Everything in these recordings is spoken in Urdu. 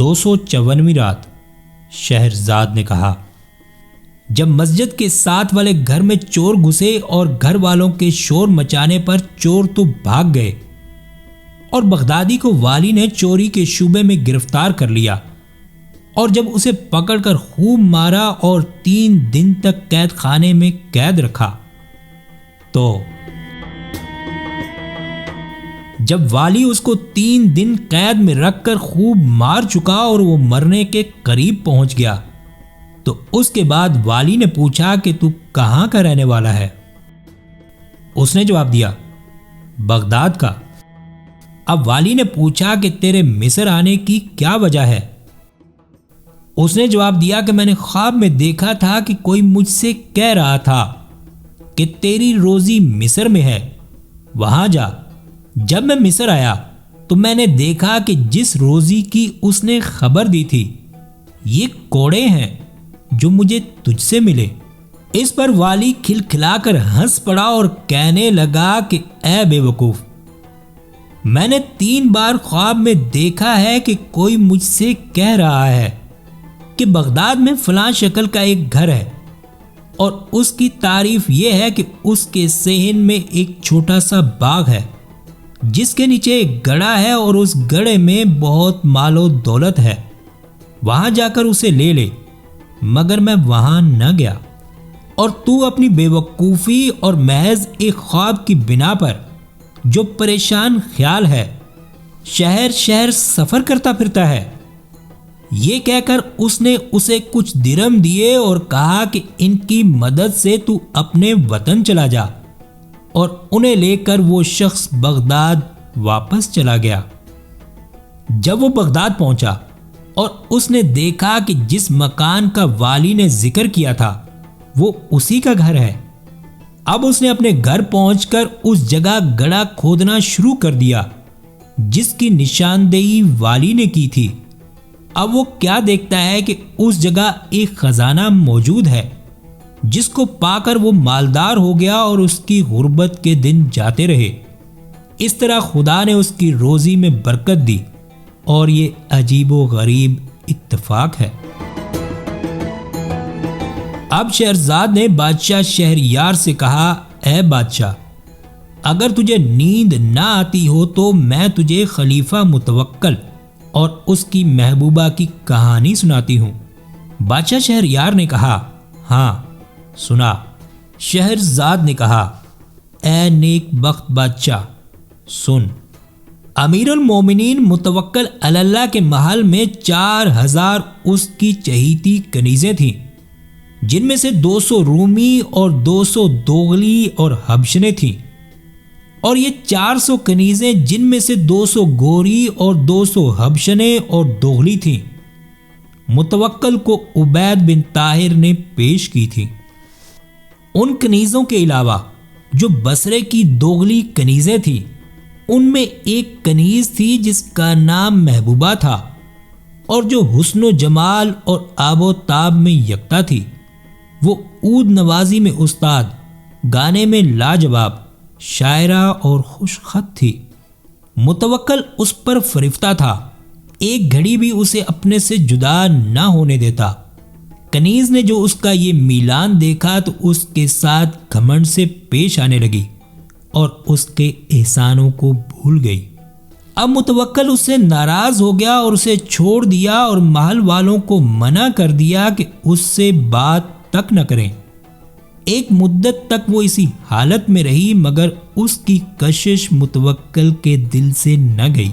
254ویں رات شہرزاد نے کہا، جب مسجد کے ساتھ والے گھر میں چور گھسے اور گھر والوں کے شور مچانے پر چور تو بھاگ گئے اور بغدادی کو والی نے چوری کے شبے میں گرفتار کر لیا اور جب اسے پکڑ کر خوب مارا اور 3 دن تک قید خانے میں قید رکھا تو جب والی اس کو 3 دن قید میں رکھ کر خوب مار چکا اور وہ مرنے کے قریب پہنچ گیا تو اس کے بعد والی نے پوچھا کہ تو کہاں کا رہنے والا ہے؟ اس نے جواب دیا، بغداد کا۔ اب والی نے پوچھا کہ تیرے مصر آنے کی کیا وجہ ہے؟ اس نے جواب دیا کہ میں نے خواب میں دیکھا تھا کہ کوئی مجھ سے کہہ رہا تھا کہ تیری روزی مصر میں ہے، وہاں جا۔ جب میں مصر آیا تو میں نے دیکھا کہ جس روزی کی اس نے خبر دی تھی یہ کوڑے ہیں جو مجھے تجھ سے ملے۔ اس پر والی کھلکھلا کر ہنس پڑا اور کہنے لگا کہ اے بے وقوف، میں نے 3 بار خواب میں دیکھا ہے کہ کوئی مجھ سے کہہ رہا ہے کہ بغداد میں فلاں شکل کا ایک گھر ہے اور اس کی تعریف یہ ہے کہ اس کے صحن میں ایک چھوٹا سا باغ ہے جس کے نیچے ایک گڑھا ہے اور اس گڑھے میں بہت مال و دولت ہے، وہاں جا کر اسے لے لے۔ مگر میں وہاں نہ گیا اور تو اپنی بے وقوفی اور محض ایک خواب کی بنا پر جو پریشان خیال ہے شہر شہر سفر کرتا پھرتا ہے۔ یہ کہہ کر اس نے اسے کچھ درم دیے اور کہا کہ ان کی مدد سے تو اپنے وطن چلا جا، اور انہیں لے کر وہ شخص بغداد واپس چلا گیا۔ جب وہ بغداد پہنچا اور اس نے دیکھا کہ جس مکان کا والی نے ذکر کیا تھا وہ اسی کا گھر ہے، اب اس نے اپنے گھر پہنچ کر اس جگہ گڑھا کھودنا شروع کر دیا جس کی نشاندہی والی نے کی تھی۔ اب وہ کیا دیکھتا ہے کہ اس جگہ ایک خزانہ موجود ہے جس کو پا کر وہ مالدار ہو گیا اور اس کی غربت کے دن جاتے رہے۔ اس طرح خدا نے اس کی روزی میں برکت دی، اور یہ عجیب و غریب اتفاق ہے۔ اب شہرزاد نے بادشاہ شہریار سے کہا، اے بادشاہ، اگر تجھے نیند نہ آتی ہو تو میں تجھے خلیفہ متوکل اور اس کی محبوبہ کی کہانی سناتی ہوں۔ بادشاہ شہریار نے کہا، ہاں سنا۔ شہرزاد نے کہا، اے نیک بخت بادشاہ سن۔ امیر المومنین متوکل علی اللہ کے محل میں 4000 اس کی چہیتی کنیزیں تھیں، جن میں سے 200 رومی اور 200 دوغلی اور حبشنے تھیں، اور یہ 400 کنیزیں جن میں سے 200 گوری اور 200 حبشنے اور دوغلی تھیں متوکل کو عبید بن طاہر نے پیش کی تھی۔ ان کنیزوں کے علاوہ جو بصرے کی دوغلی کنیزیں تھیں، ان میں ایک کنیز تھی جس کا نام محبوبہ تھا اور جو حسن و جمال اور آب و تاب میں یکتا تھی۔ وہ عود نوازی میں استاد، گانے میں لاجواب، شاعرہ اور خوش خط تھی۔ متوکل اس پر فریفتہ تھا، ایک گھڑی بھی اسے اپنے سے جدا نہ ہونے دیتا۔ کنیز نے جو اس کا یہ میلان دیکھا تو اس کے ساتھ گھمنڈ سے پیش آنے لگی اور اس کے احسانوں کو بھول گئی۔ اب متوکل اس سے ناراض ہو گیا اور اسے چھوڑ دیا اور محل والوں کو منع کر دیا کہ اس سے بات تک نہ کریں۔ ایک مدت تک وہ اسی حالت میں رہی، مگر اس کی کشش متوکل کے دل سے نہ گئی۔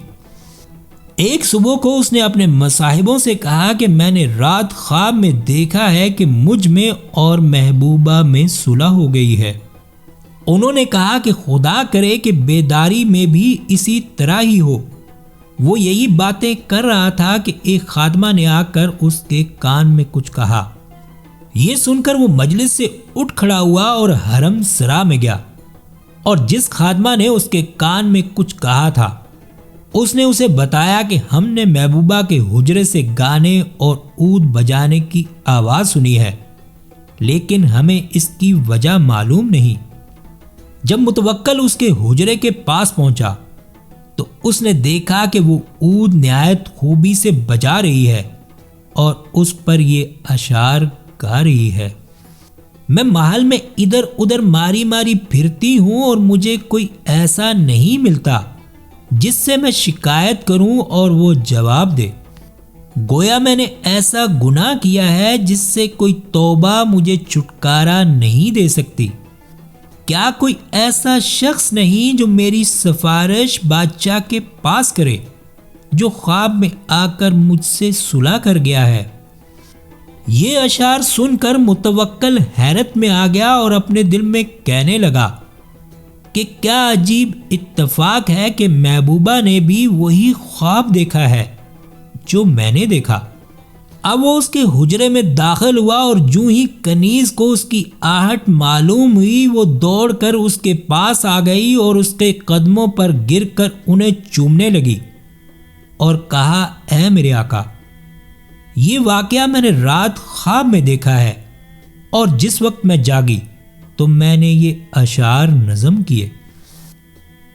ایک صبح کو اس نے اپنے مصاحبوں سے کہا کہ میں نے رات خواب میں دیکھا ہے کہ مجھ میں اور محبوبہ میں صلح ہو گئی ہے۔ انہوں نے کہا کہ خدا کرے کہ بیداری میں بھی اسی طرح ہی ہو۔ وہ یہی باتیں کر رہا تھا کہ ایک خادمہ نے آ کر اس کے کان میں کچھ کہا۔ یہ سن کر وہ مجلس سے اٹھ کھڑا ہوا اور حرم سرا میں گیا، اور جس خادمہ نے اس کے کان میں کچھ کہا تھا اس نے اسے بتایا کہ ہم نے محبوبہ کے حجرے سے گانے اور عود بجانے کی آواز سنی ہے، لیکن ہمیں اس کی وجہ معلوم نہیں۔ جب متوکل اس کے حجرے کے پاس پہنچا تو اس نے دیکھا کہ وہ عود نہایت خوبی سے بجا رہی ہے اور اس پر یہ اشعار گا رہی ہے۔ میں محل میں ادھر ادھر ماری ماری پھرتی ہوں اور مجھے کوئی ایسا نہیں ملتا جس سے میں شکایت کروں اور وہ جواب دے۔ گویا میں نے ایسا گناہ کیا ہے جس سے کوئی توبہ مجھے چھٹکارا نہیں دے سکتی۔ کیا کوئی ایسا شخص نہیں جو میری سفارش بادشاہ کے پاس کرے، جو خواب میں آ کر مجھ سے صلح کر گیا ہے؟ یہ اشعار سن کر متوکل حیرت میں آ گیا اور اپنے دل میں کہنے لگا کہ کیا عجیب اتفاق ہے کہ محبوبہ نے بھی وہی خواب دیکھا ہے جو میں نے دیکھا۔ اب وہ اس کے حجرے میں داخل ہوا اور جو ہی کنیز کو اس کی آہٹ معلوم ہوئی، وہ دوڑ کر اس کے پاس آ گئی اور اس کے قدموں پر گر کر انہیں چومنے لگی اور کہا، اے میرے آقا، یہ واقعہ میں نے رات خواب میں دیکھا ہے اور جس وقت میں جاگی تو میں نے یہ اشعار نظم کیے۔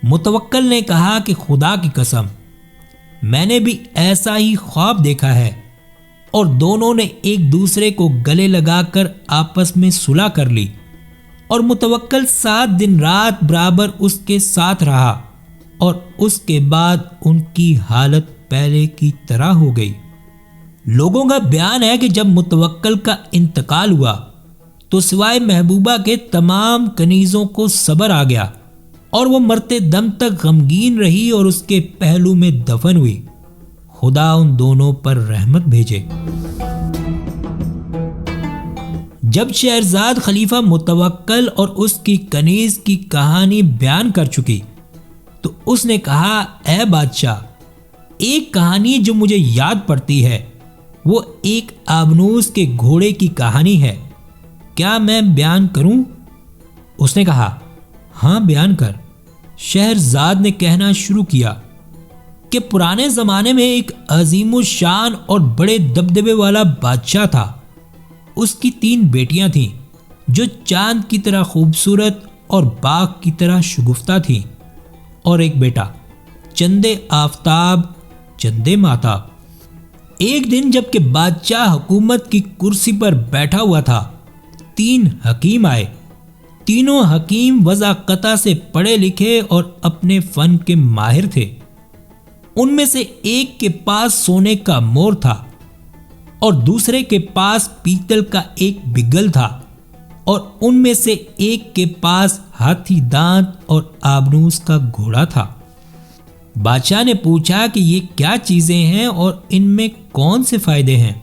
متوکل نے کہا کہ خدا کی قسم، میں نے بھی ایسا ہی خواب دیکھا ہے، اور دونوں نے ایک دوسرے کو گلے لگا کر آپس میں صلح کر لی، اور متوکل 7 دن رات برابر اس کے ساتھ رہا، اور اس کے بعد ان کی حالت پہلے کی طرح ہو گئی۔ لوگوں کا بیان ہے کہ جب متوکل کا انتقال ہوا تو سوائے محبوبہ کے تمام کنیزوں کو صبر آ گیا اور وہ مرتے دم تک غمگین رہی اور اس کے پہلو میں دفن ہوئی۔ خدا ان دونوں پر رحمت بھیجے۔ جب شہرزاد خلیفہ متوکل اور اس کی کنیز کی کہانی بیان کر چکی تو اس نے کہا، اے بادشاہ، ایک کہانی جو مجھے یاد پڑتی ہے وہ ایک آبنوس کے گھوڑے کی کہانی ہے، کیا میں بیان کروں؟ اس نے کہا، ہاں بیان کر۔ شہرزاد نے کہنا شروع کیا کہ پرانے زمانے میں ایک عظیم الشان اور بڑے دبدبے والا بادشاہ تھا۔ اس کی 3 بیٹیاں تھیں جو چاند کی طرح خوبصورت اور باغ کی طرح شگفتہ تھیں، اور ایک بیٹا چندے آفتاب چندے ماتاب۔ ایک دن جب کہ بادشاہ حکومت کی کرسی پر بیٹھا ہوا تھا، 3 حکیم آئے۔ تینوں حکیم وضاقتہ سے پڑھے لکھے اور اپنے فن کے ماہر تھے۔ ان میں سے ایک کے پاس سونے کا مور تھا اور دوسرے کے پاس پیتل کا ایک بگل تھا، اور ان میں سے ایک کے پاس ہاتھی دانت اور آبنوس کا گھوڑا تھا۔ بادشاہ نے پوچھا کہ یہ کیا چیزیں ہیں اور ان میں کون سے فائدے ہیں؟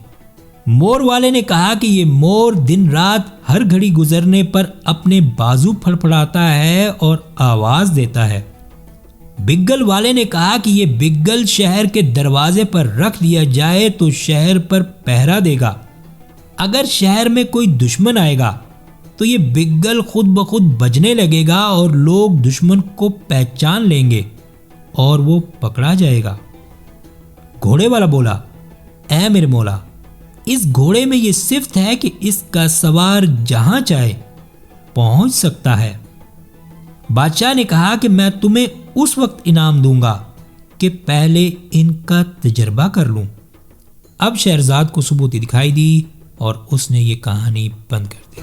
مور والے نے کہا کہ یہ مور دن رات ہر گھڑی گزرنے پر اپنے بازو پھڑپھڑاتا ہے اور آواز دیتا ہے۔ بگل والے نے کہا کہ یہ بگل شہر کے دروازے پر رکھ دیا جائے تو شہر پر پہرا دے گا۔ اگر شہر میں کوئی دشمن آئے گا تو یہ بگل خود بخود بجنے لگے گا اور لوگ دشمن کو پہچان لیں گے اور وہ پکڑا جائے گا۔ گھوڑے والا بولا، اے میرے مولا، اس گھوڑے میں یہ صفت ہے کہ اس کا سوار جہاں چاہے پہنچ سکتا ہے۔ بادشاہ نے کہا کہ میں تمہیں اس وقت انعام دوں گا کہ پہلے ان کا تجربہ کر لوں۔ اب شہرزاد کو ثبوتی دکھائی دی اور اس نے یہ کہانی بند کر دی۔